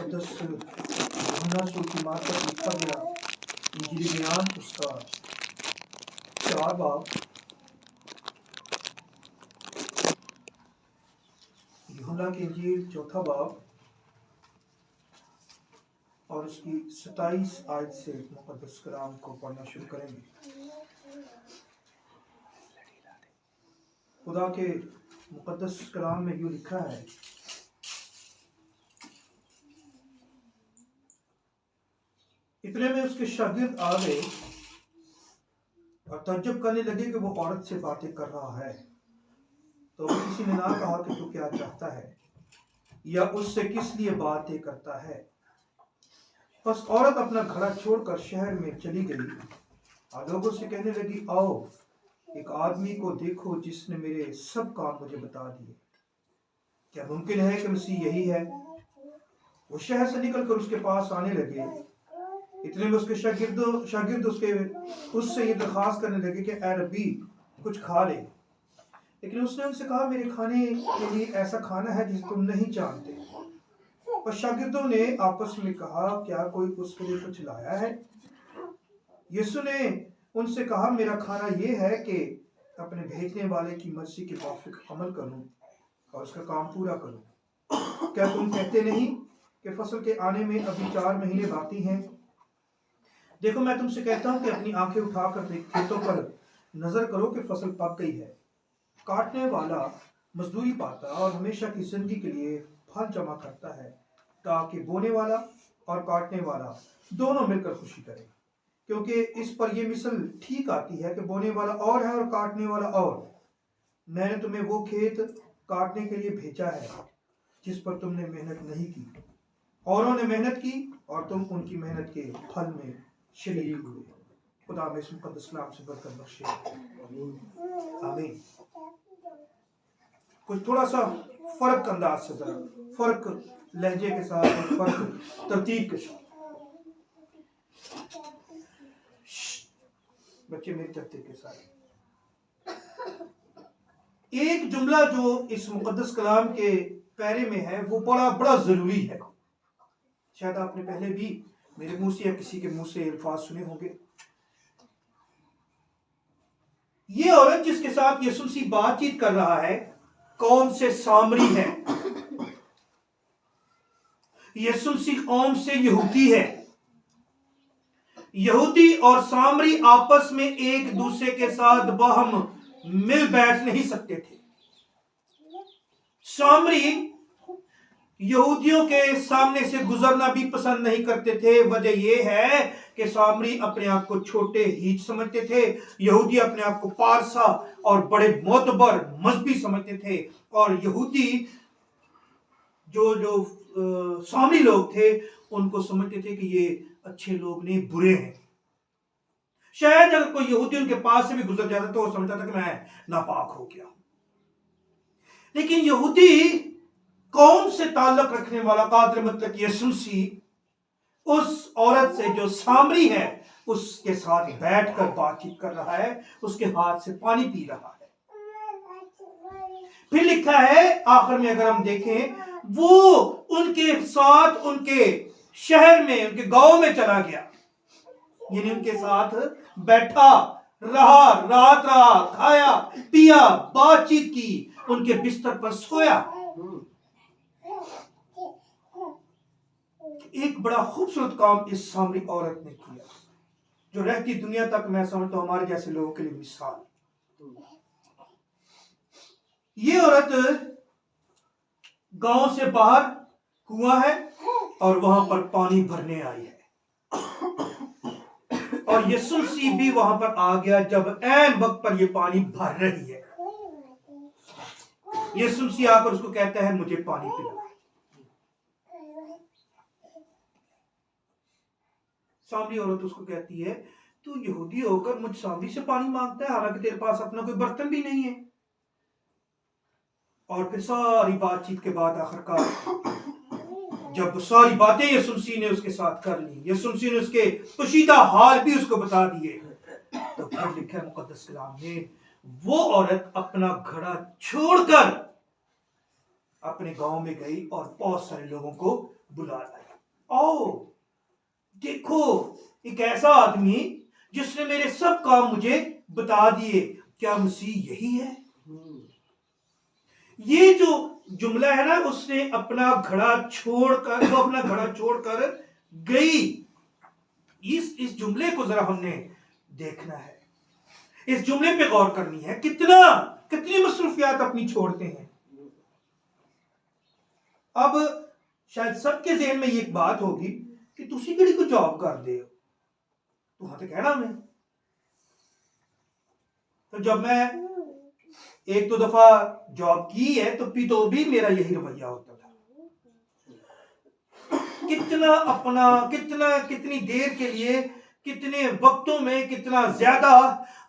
मुक़द्दस यूहन्ना रसूल की मार्फत लिखा गया इंजील बयान उसका 4 बाब, यूहन्ना की इंजील 4 बाब और उसकी 27 आयत से मुक़द्दस कलाम को पढ़ना शुरू करेंगे। खुदा के मुक़द्दस कलाम में यूँ लिखा है, इतने में उसके शागिर्द आ गए और तज्जुब करने लगे कि वो औरत से बातें कर रहा है। तो किसी ने ना कहा कि तू क्या चाहता है या उससे किस लिए बातें करता है। बस औरत अपना घड़ा छोड़कर शहर में चली गई और लोगों से कहने लगी, आओ एक आदमी को देखो जिसने मेरे सब काम मुझे बता दिए। क्या मुमकिन है कि मसीह यही है? वो शहर से निकलकर उसके पास आने लगे। इतने में उसके शागिर्द उससे ये दरख्वास्त करने लगे कि ऐ रब्बी कुछ खा ले। लेकिन उसने उनसे कहा, मेरे खाने के लिए ऐसा खाना है जिसे तुम नहीं जानते। और शागिर्दों ने आपस में कहा, क्या कोई उसके लिए कुछ लाया है? यीशु ने उनसे कहा, मेरा खाना यह है कि अपने भेजने वाले की मर्जी के मुताबिक अमल करूं और उसका काम पूरा करूं। क्या तुम कहते नहीं कि फसल के आने में अभी 4 महीने बाकी हैं? देखो मैं तुमसे कहता हूं कि अपनी आंखें उठाकर खेतों पर नजर करो कि फसल पक गई है। काटने वाला मजदूरी पाता और हमेशा की जिंदगी के लिए फल जमा करता है, ताकि बोने वाला और काटने वाला दोनों मिलकर खुशी करें। क्योंकि इस पर यह मिसल ठीक आती है कि बोने वाला और है और काटने वाला और। मैंने तुम्हें वो खेत काटने के लिए भेजा है जिस पर तुमने मेहनत नहीं की। औरों ने मेहनत की और तुम उनकी मेहनत के फल में शरीक हुए। खुदा में इस मुक़द्दस कलाम से बरकत बख्शे। आमीन। कुछ थोड़ा सा फर्क अंदाज से, जरा फर्क लहजे के साथ और फर्क तरतीब के साथ। बच्चे मेरे तरतीब के साथ। एक जुमला जो इस मुक़द्दस कलाम के पैरे में है वो बड़ा जरूरी है। शायद आपने पहले भी मेरे मुंह से या किसी के मुंह से अल्फाज सुने होंगे। ये औरत जिसके साथ यीशु मसीह बातचीत कर रहा है कौम से सामरी है। यीशु मसीह कौम से यहूदी है। यहूदी और सामरी आपस में एक दूसरे के साथ बाहम मिल बैठ नहीं सकते थे। सामरी यहूदियों के सामने से गुजरना भी पसंद नहीं करते थे। वजह यह है कि सामरी अपने आप को छोटे हीच समझते थे, यहूदी अपने आप को पारसा और बड़े मोतबर मजहबी समझते थे। और यहूदी जो सामरी लोग थे उनको समझते थे कि ये अच्छे लोग नहीं, बुरे हैं। शायद अगर कोई यहूदी उनके पास से भी गुजर जाता तो वो समझता था कि मैं नापाक हो गया। लेकिन यहूदी कौम से ताल्लुक रखने वाला कादिर मतलब यीशु मसीह उस औरत से जो सामरी है उसके साथ बैठकर बातचीत कर रहा है, उसके हाथ से पानी पी रहा है। फिर लिखा है आखिर में, अगर हम देखें, वो उनके साथ उनके शहर में, उनके गांव में चला गया। यानी उनके साथ बैठा रहा, रात रहा, खाया पिया, बातचीत की, उनके बिस्तर पर सोया। एक बड़ा खूबसूरत काम इस सामरी औरत ने किया जो रहती दुनिया तक मैं समझता हूं हमारे जैसे लोगों के लिए मिसाल। ये औरत गांव से बाहर कुआं है और वहां पर पानी भरने आई है। और यीशु मसीह भी वहां पर आ गया जब ऐन वक्त पर यह पानी भर रही है। यीशु मसीह आकर उसको कहता है, मुझे पानी पिला। सामरी औरत उसको कहती है, तू यहूदी होकर मुझ सामरी से पानी मांगता है, हालांकि तेरे पास अपना कोई बर्तन भी नहीं है। और फिर सारी बातचीत के बाद आखिरकार जब सारी बातें यीशु मसीह ने उसके साथ कर ली, यीशु मसीह ने उसके पोशीदा हाल भी उसको बता दिए, तो फिर लिखा है मुकद्दस कलाम में, वो औरत अपना घड़ा छोड़कर अपने गांव में गई और बहुत सारे लोगों को बुला लाई। आओ देखो एक ऐसा आदमी जिसने मेरे सब काम मुझे बता दिए, क्या मसीह यही है? ये जो जुमला है ना, उसने अपना घड़ा छोड़कर, वो अपना घड़ा छोड़कर गई। इस जुमले को जरा हमने देखना है, इस जुमले पे गौर करनी है। कितनी मसरूफियात अपनी छोड़ते हैं। अब शायद सबके ज़हन में ये एक बात होगी कि तुसी किहड़ी को जॉब कर दे हो, तुहां तो कहना मैं। तो जब मैं एक दो दफा जॉब की है तो भी मेरा यही रवैया होता था। कितनी देर के लिए, कितने वक्तों में कितना ज्यादा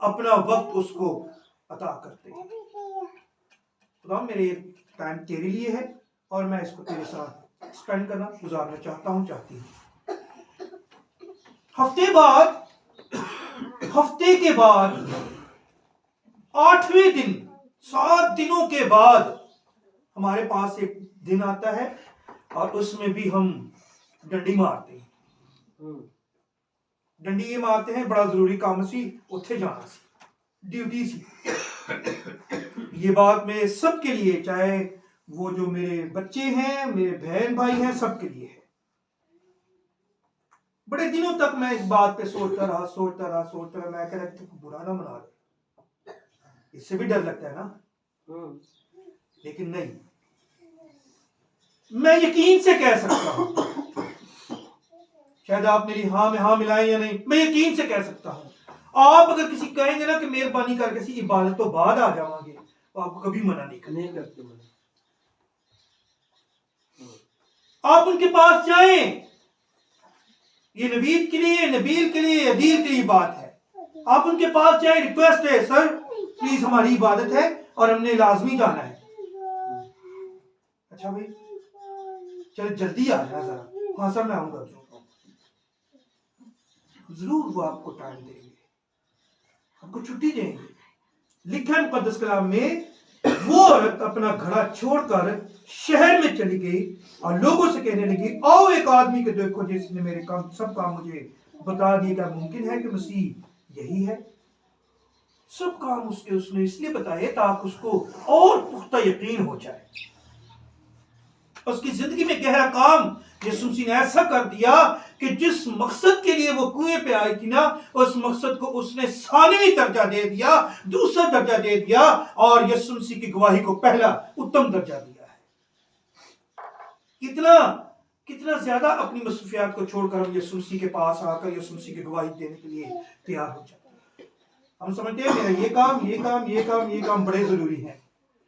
अपना वक्त उसको अता करते हैं। तो मेरे टाइम तेरे लिए है और मैं इसको तेरे साथ स्पेंड करना, गुजारना चाहती हूँ। हफ्ते के बाद 8वें दिन, 7 दिनों के बाद हमारे पास एक दिन आता है और उसमें भी हम डंडी मारते हैं। डंडी ये मारते हैं, बड़ा जरूरी काम सी, उत्थे जाना सी, ड्यूटी सी। ये बात मैं सबके लिए, चाहे वो जो मेरे बच्चे हैं, मेरे बहन भाई हैं, सबके लिए है। बड़े दिनों तक मैं इस बात पे सोचता रहा। मैं कह रहा था बुरा ना मना ले, इससे भी डर लगता है ना। लेकिन नहीं, मैं यकीन से कह सकता हूं, शायद आप मेरी हाँ में हाँ मिलाएं या नहीं, मैं यकीन से कह सकता हूं, आप अगर किसी कहेंगे ना कि मेहरबानी करके किसी इबादत तो बाद आ जाओगे, तो आपको कभी मना नहीं करते। आप उनके पास जाएं, ये नबील के लिए, अदील के लिए बात है। आप उनके पास जाएं, रिक्वेस्ट है, सर प्लीज हमारी इबादत है और हमने लाजमी जाना है। अच्छा भाई चलो जल्दी आ जाना जरा। हाँ सर मैं आऊंगा। जरूर वो आपको टाइम देंगे, आपको छुट्टी देंगे। लिखा है मुकद्दस कलाम में, वो औरत अपना घड़ा छोड़कर शहर में चली गई और लोगों से कहने लगी, आओ एक आदमी को देखो जिसने मेरे सब काम मुझे बता दिए। क्या मुमकिन है कि मसीह यही है? सब काम उसने इसलिए बताए ताकि उसको और पुख्ता यकीन हो जाए। उसकी जिंदगी में गहरा काम यीशु मसीह ने ऐसा कर दिया कि जिस मकसद के लिए वो कुएं पे आई थी ना, उस मकसद को उसने सानवी दर्जा दे दिया, दूसरा दर्जा दे दिया, और यीशु मसीह की गवाही को पहला उत्तम दर्जा दिया है। कितना ज्यादा अपनी मसरूफियात को छोड़कर हम यीशु मसीह के पास आकर यीशु मसीह की गवाही देने के लिए तैयार हो जाते हैं। हम समझते हैं मेरा ये काम बड़े जरूरी है,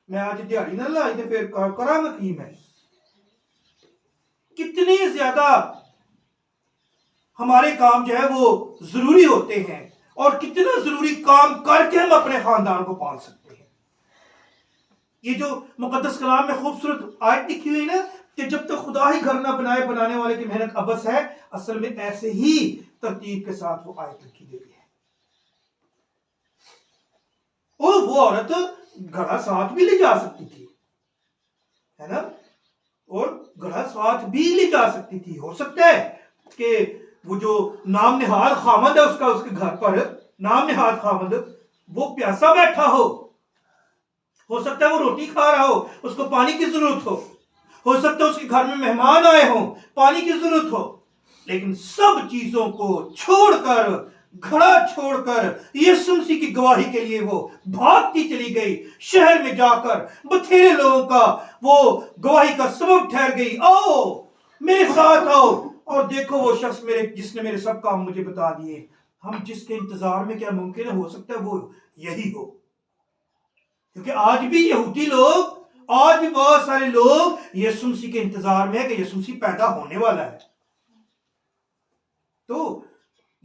मैं आज दिहाड़ी ना लाई तो फिर करांगा की मैं। कितने ज्यादा हमारे काम जो है वो जरूरी होते हैं, और कितना जरूरी काम करके हम अपने खानदान को पाल सकते हैं। ये जो मुकद्दस कलाम में खूबसूरत आयत लिखी हुई ना कि जब तक खुदा ही घर ना बनाए, बनाने वाले की मेहनत अबस है, असल में ऐसे ही तरतीब के साथ वो आयत लिखी गई है। और वो औरत घड़ा साथ भी ले जा सकती थी, है ना, और घड़ा साथ भी ले जा सकती थी। हो सकता है कि वो जो नाम निहाद खामद है उसके घर पर नाम निहाद खामद वो प्यासा बैठा हो सकता है वो रोटी खा रहा हो, उसको पानी की जरूरत हो सकता है उसके घर में मेहमान आए हो, पानी की जरूरत हो, लेकिन सब चीजों को छोड़कर, घड़ा छोड़कर यीशु मसीह की गवाही के लिए वो भागती चली गई। शहर में जाकर बथेरे लोगों का वो गवाही का सबब ठहर गई। आओ मेरे साथ आओ और देखो वो शख्स जिसने मेरे सब काम मुझे बता दिए। हम जिसके इंतजार में, क्या मुमकिन है, हो सकता है वो यही हो, क्योंकि आज भी यहूदी लोग, आज भी बहुत सारे लोग यीशु मसीह के इंतजार में है कि यीशु मसीह पैदा होने वाला है। तो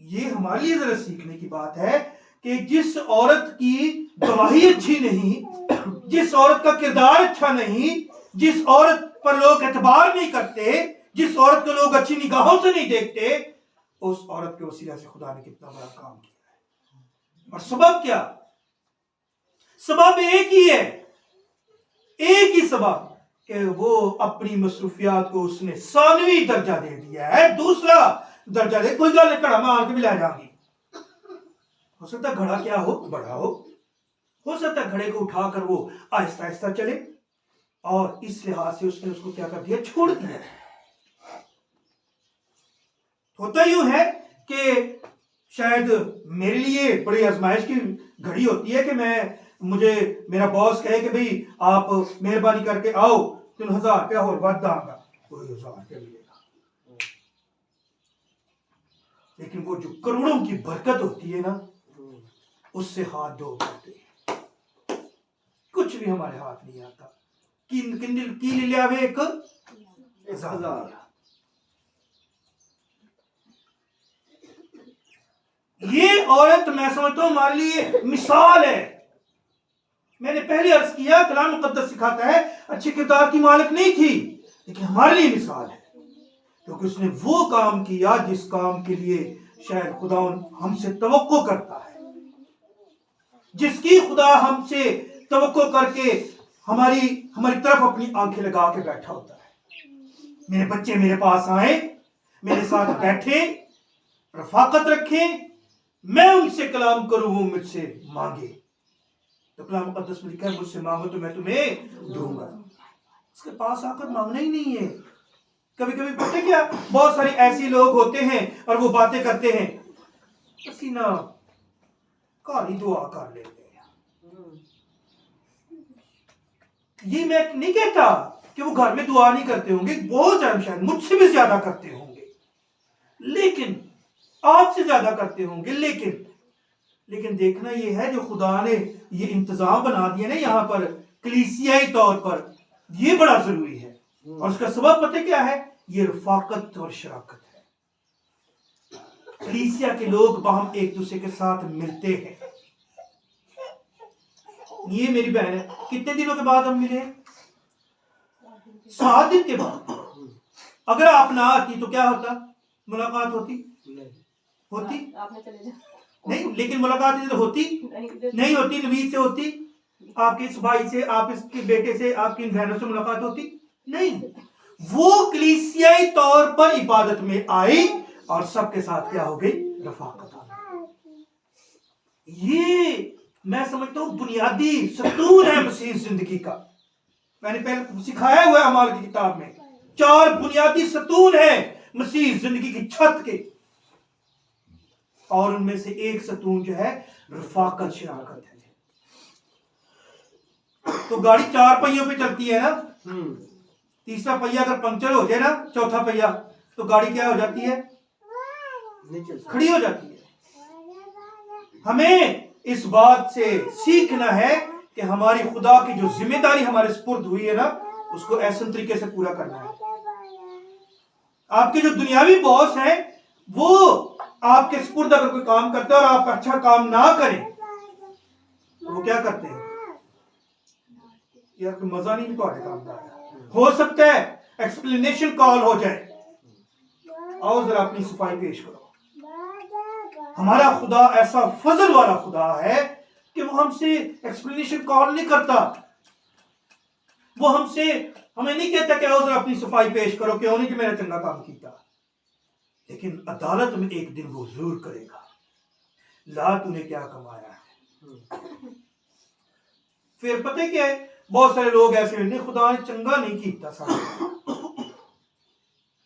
ये हमारे लिए जरा सीखने की बात है कि जिस औरत की गवाही अच्छी नहीं, जिस औरत का किरदार अच्छा नहीं, जिस औरत पर लोग एतबार नहीं करते, जिस औरत को लोग अच्छी निगाहों से नहीं देखते, उस औरत के वसीला से खुदा ने कितना बड़ा काम किया है। और सबब क्या? सबब एक ही है, एक ही सबब, कि वो अपनी मसरूफियात को उसने 100वीं दर्जा दे दिया है, दूसरा दर्जा दे। कोई गल घड़ा मार के भी लै जाएंगी। हो सकता है घड़ा क्या हो, बड़ा हो सकता है घड़े को उठाकर वो आहिस्ता आहिस्ता चले, और इस लिहाज से उसने उसको क्या कर दिया, छोड़ दिया। होता यूं है कि शायद मेरे लिए बड़ी आजमाइश की घड़ी होती है कि मुझे मेरा बॉस कहे कि भाई आप मेहरबानी करके आओ, 3000 रुपया और बढ़ दांगा, कोई 1000 रुपया मिलेगा। लेकिन वो जो करोड़ों की बरकत होती है ना, उससे हाथ धो पाते, कुछ भी हमारे हाथ नहीं आता। की लिया वे एक 1000। ये औरत मैं समझता हूं हमारे लिए मिसाल है। मैंने पहले अर्ज किया कलाम मुकद्दस सिखाता है अच्छे किरदार की मालिक नहीं थी, लेकिन हमारे लिए मिसाल है, क्योंकि उसने वो काम किया जिस काम के लिए शायद खुदा हमसे तवक्को करता है, जिसकी खुदा हमसे तवक्को करके हमारी तरफ अपनी आंखें लगा के बैठा होता है। मेरे बच्चे मेरे पास आए, मेरे साथ बैठे, रफाकत रखें, मैं उनसे कलाम करूं, वो मुझसे मांगे। तो कलाम मुकद्दस में लिखा है मुझसे मांगो तो मैं तुम्हें दूंगा। उसके पास आकर मांगना ही नहीं है। कभी कभी पता क्या, बहुत सारे ऐसे लोग होते हैं और वो बातें करते हैं, पसीना काली दुआ कर लेते हैं। ये मैं नहीं कहता कि वो घर में दुआ नहीं करते होंगे, बहुत ज्यादा, शायद मुझसे भी ज्यादा करते होंगे, लेकिन आपसे ज्यादा करते होंगे, लेकिन देखना ये है जो खुदा ने ये इंतजाम बना दिया ना यहाँ पर कलीसियाई तौर पर, ये बड़ा जरूरी है। और उसका सबब पता क्या है, ये रफाकत और शराकत है। कलीसिया के लोग बाहम एक दूसरे के साथ मिलते हैं। ये मेरी बहन है, कितने दिनों के बाद हम मिले? 7 दिन के बाद। अगर आप ना आती तो क्या होता, मुलाकात होती आपने चले जा नहीं, लेकिन मुलाकात होती नहीं होती। नवीद से होती, आपके इस भाई से, आप इसके बेटे से, आपकी इन बहनों से मुलाकात होती नहीं। वो कलीसियाई तौर पर इबादत में आई और सबके साथ क्या हो गई, रफाकत हो गई। ये मैं समझता हूं बुनियादी सतून है मसीह जिंदगी का। मैंने पहले सिखाया हुआ है हमारी किताब में, 4 बुनियादी सतून है मसीह जिंदगी की छत के, और उनमें से एक सतून जो है रफाकत शराकत है। तो गाड़ी 4 पहियों पे चलती है ना, तीसरा पहिया अगर पंक्चर हो जाए ना, चौथा पहिया, तो गाड़ी क्या हो जाती है, खड़ी हो जाती है। हमें इस बात से सीखना है कि हमारी खुदा की जो जिम्मेदारी हमारे सुपुर्द हुई है ना, उसको ऐसे तरीके से पूरा करना है। आपके जो दुनियावी बॉस हैं, वो आपके सुपुर्द अगर कोई काम करते हैं और आप अच्छा काम ना करें, तो वो क्या करते हैं, यार कोई मजा नहीं तुम्हारे काम का आया। हो सकता है एक्सप्लेनेशन कॉल हो जाए, आओ जरा अपनी सफाई पेश करो। हमारा खुदा ऐसा फजल वाला खुदा है कि वो हमसे एक्सप्लेनेशन कॉल नहीं करता। वो हमें नहीं कहता कि आओ जरा अपनी सफाई पेश करो, क्यों नहीं कि मैंने चंगा काम किया। लेकिन अदालत में एक दिन वो जरूर करेगा, ला तूने क्या कमाया है। फिर पता क्या है, बहुत सारे लोग ऐसे नहीं, खुदा ने चंगा नहीं किया सारा,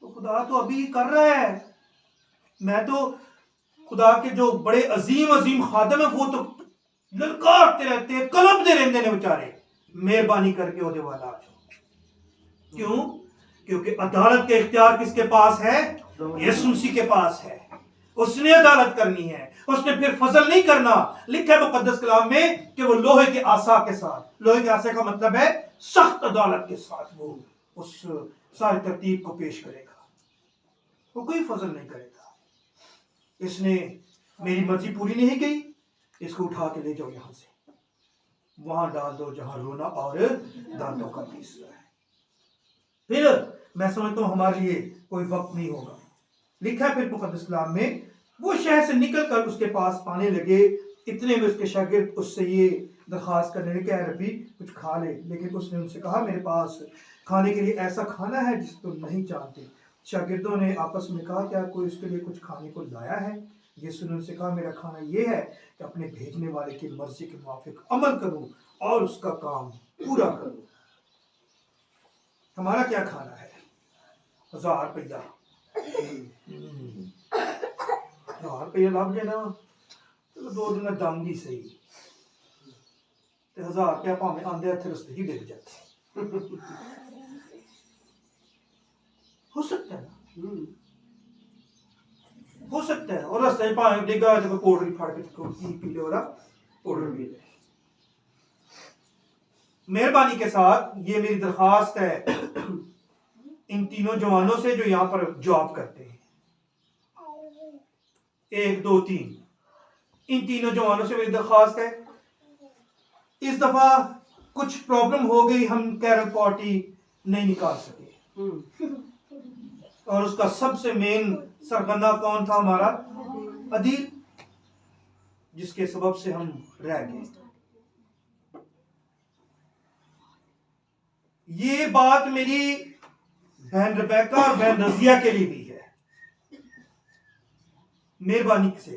तो खुदा तो अभी कर रहा है। मैं तो खुदा के जो बड़े अजीम खादम है, वो तो ललकारते रहते हैं, कलपते रहते हैं बेचारे, मेहरबानी करके ओदे वाला आ जाओ। क्यों? क्योंकि अदालत के इख्तियार किसके पास है, यीशु मसीह के पास है। उसने अदालत करनी है, उसने फिर फजल नहीं करना। लिखा है मुकद्दस कलाम में कि वो लोहे के आसा के साथ, लोहे के आसा का मतलब है सख्त अदालत के साथ, वो उस सारी तरतीब को पेश करेगा। वो कोई फजल नहीं करेगा। इसने मेरी मर्जी पूरी नहीं की, इसको उठा के ले जाओ, यहां से वहां डाल दो जहां रोना और दांतों का पीसना है। फिर मैं समझता हूं हमारे लिए कोई वक्त नहीं होगा। लिखा है फिर मुकद्दस कलाम में, वो शहर से निकलकर उसके पास आने लगे, इतने में उसके शागिर्द उससे ये दरख्वास्त करने लगे कि ऐ रब्बी कुछ खा ले, लेकिन उसने उनसे कहा मेरे पास खाने के लिए ऐसा खाना है जिसे तुम नहीं जानते। शागिर्दों ने आपस में कहा क्या कोई उसके लिए कुछ खाने को लाया है? यीशु ने उनसे कहा मेरा खाना ये है कि अपने भेजने वाले की मर्जी के मुताबिक अमल करूं और उसका काम पूरा करूं। हमारा क्या खाना है? 1000 रुपया 1000 रुपया लग जाए ना, चलो 2 दिन दम भी सही, 1000 रुपया भावें आंदे हथ रस्ते ही डिग जाते। हो सकता है ना, हो सकता है, और रास्ते भावें डिगा तो पाउडर फाड़ के पी लो, पाउडर पी ले। मेहरबानी के साथ ये मेरी दरखास्त है इन तीनों जवानों से जो यहाँ पर जॉब करते हैं, 1 2 3, इन तीनों जवानों से मेरी दरखास्त है, इस दफा कुछ प्रॉब्लम हो गई, हम कैरल पार्टी नहीं निकाल सके, और उसका सबसे मेन सरगना कौन था? हमारा अदील, जिसके सबब से हम रह गए। ये बात मेरी बहन रबैका और बहन रजिया के लिए भी है। मेहरबानी से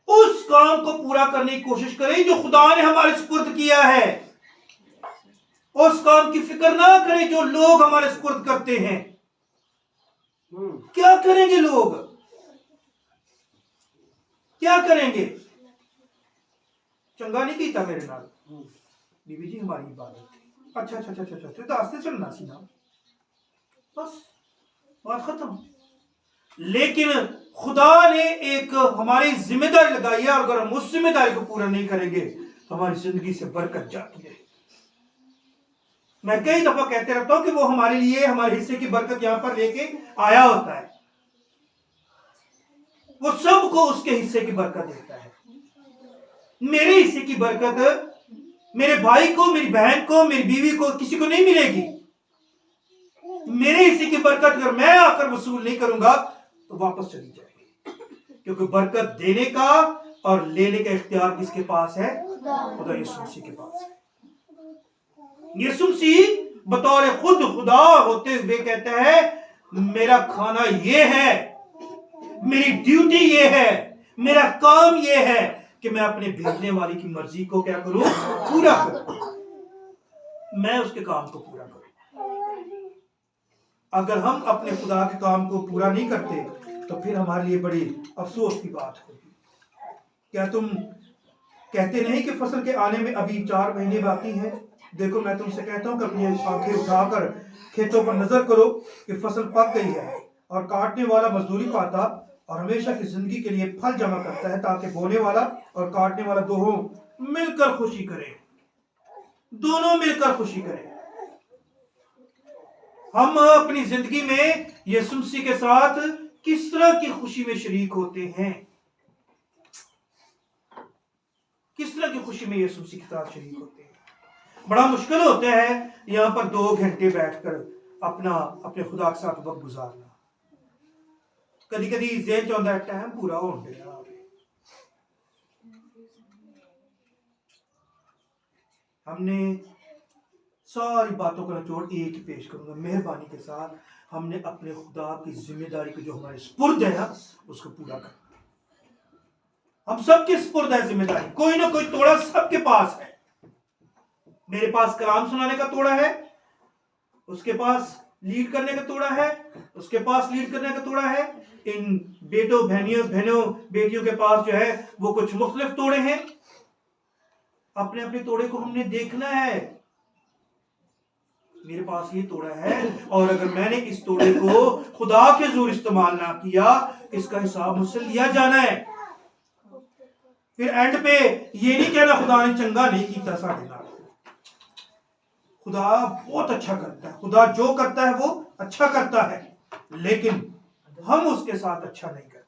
उस काम को पूरा करने की कोशिश करें जो खुदा ने हमारे सुपुर्द किया है। उस काम की फिक्र ना करें जो लोग हमारे सुपुर्द करते हैं। क्या करेंगे लोग, क्या करेंगे? चंगा नहीं कीता मेरे नाल बीबी जी, हमारी इबादत थी। अच्छा अच्छा अच्छा अच्छा, तो रास्ते चलना सी ना, बस बात खत्म। लेकिन खुदा ने एक हमारी जिम्मेदारी लगाई है, और अगर हम उस जिम्मेदारी को पूरा नहीं करेंगे तो हमारी जिंदगी से बरकत जाती रहेगी। मैं कई दफा कहते रहता हूं कि वो हमारे लिए हमारे हिस्से की बरकत यहां पर लेके आया होता है, वो सबको उसके हिस्से की बरकत देता है। मेरे हिस्से की बरकत मेरे भाई को, मेरी बहन को, मेरी बीवी को, किसी को नहीं मिलेगी। मेरे हिस्से की बरकत अगर मैं आकर वसूल नहीं करूंगा तो वापस चली जाएगी, क्योंकि बरकत देने का और लेने का इख्तियार किसके पास है? खुदा यीशु मसीह के पास है। यीशु मसीह बतौर खुद खुदा होते हुए कहता है मेरा खाना ये है, मेरी ड्यूटी ये है, मेरा काम ये है कि मैं अपने भेजने वाले की मर्जी को क्या करूं? पूरा करूं। मैं उसके काम को पूरा करूं। अगर हम अपने खुदा के काम को पूरा नहीं करते तो फिर हमारे लिए बड़ी अफसोस की बात होगी। क्या तुम कहते नहीं कि फसल के आने में अभी 4 महीने बाकी हैं? देखो मैं तुमसे कहता हूं कि अपनी आंखें उठाकर खेतों पर नजर करो कि फसल पक गई है, और काटने वाला मजदूरी पाता और हमेशा की जिंदगी के लिए फल जमा करता है, ताकि बोने वाला और काटने वाला दोनों मिलकर खुशी करें, दोनों मिलकर खुशी करें। हम अपनी जिंदगी में यीशु मसीह के साथ किस तरह की खुशी में शरीक होते हैं? किस तरह की खुशी में यीशु मसीह के साथ शरीक होते हैं? बड़ा मुश्किल होता है यहां पर 2 घंटे बैठकर अपने खुदा के साथ वक्त गुजारना। कभी कभी जेल चाहता है टाइम पूरा हो गया। हमने सारी बातों का निचोड़ एक ही पेश करूंगा मेहरबानी के साथ। हमने अपने खुदा की जिम्मेदारी को जो हमारे सुपुर्द है ना, उसको पूरा करना। हम सबके सुपुर्द है जिम्मेदारी, कोई ना कोई तोड़ा सबके पास है। मेरे पास कलाम सुनाने का तोड़ा है, उसके पास लीड करने का तोड़ा है, उसके पास लीड करने का तोड़ा है। इन बेटों बहनों बेटियों के पास जो है वो कुछ मुख्तलिफ तोड़े हैं। अपने अपने तोड़े को हमने देखना है। मेरे पास ये तोड़ा है, और अगर मैंने इस तोड़े को खुदा के जोर इस्तेमाल ना किया, इसका हिसाब मुझसे लिया जाना है। फिर एंड पे ये नहीं कहना खुदा ने चंगा नहीं किया साढ़े नाल। खुदा बहुत अच्छा करता है, खुदा जो करता है वो अच्छा करता है, लेकिन हम उसके साथ अच्छा नहीं करते।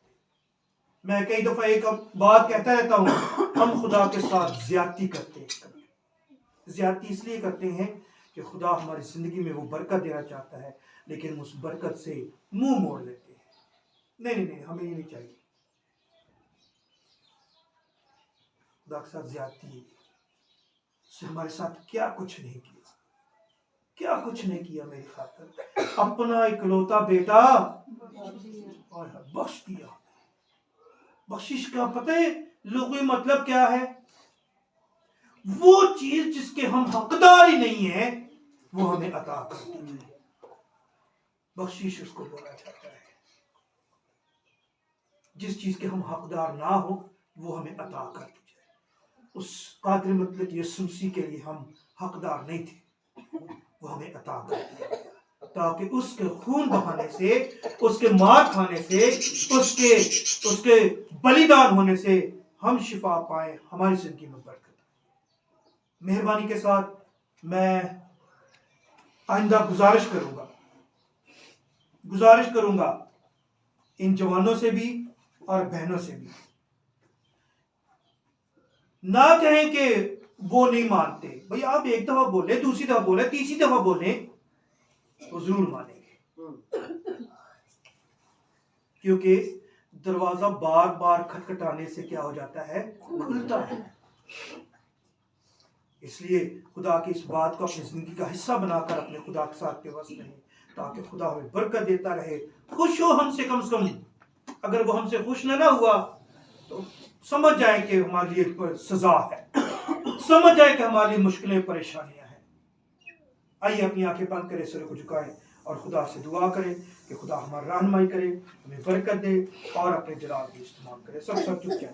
मैं कई दफा एक बात कहता रहता हूं, हम खुदा के साथ ज्यादती करते हैं। ज्यादती इसलिए करते हैं कि खुदा हमारी जिंदगी में वो बरकत देना चाहता है, लेकिन उस बरकत से मुंह मोड़ लेते हैं। नहीं नहीं नहीं, हमें ये नहीं चाहिए। खुदा के साथ ज्यादती है। उसने हमारे साथ क्या कुछ नहीं किया, क्या कुछ नहीं किया मेरी खातिर। अपना इकलौता बेटा बख्श दिया। बख्शिश का पता है लुग़वी मतलब क्या है? वो चीज जिसके हम हकदार ही नहीं है वो हमें अता कर दी जाए। बख्शिश उसको बोला जाता है, जिस चीज के हम हकदार ना हो वो हमें अता कर दी जाए। उस कादिर मतलब यीशु मसीह के लिए हम हकदार नहीं थे, वो हमें अता कर दिया गया ताकि उसके खून बहाने से, उसके मार खाने से, उसके बलिदान होने से हम शिफा पाए, हमारी जिंदगी में बरकत। मेहरबानी के साथ मैं आइंदा गुजारिश करूंगा इन जवानों से भी और बहनों से भी, ना कहें कि वो नहीं मानते। भाई आप एक दफा बोले, दूसरी दफा बोले, तीसरी दफा बोले तो जरूर मानेंगे, क्योंकि दरवाजा बार बार खटखटाने से क्या हो जाता है? खुलता है। इसलिए खुदा की इस बात को अपनी जिंदगी का हिस्सा बनाकर अपने खुदा के साथ पेवस्त रहें, ताकि खुदा हमें बरकत देता रहे। खुश हो हमसे कम से कम। अगर वो हमसे खुश ना हुआ तो समझ जाए कि हमारे लिए सजा है, समझ जाए कि हमारी मुश्किलें परेशानियां हैं। आइए अपनी आंखें बंद करें, सिर को झुकाएं और खुदा से दुआ करें कि खुदा हमारी रहनुमाई करे, हमें बरकत दे और अपने जलाल की इस्तेमाल करे। सब चुप जाए।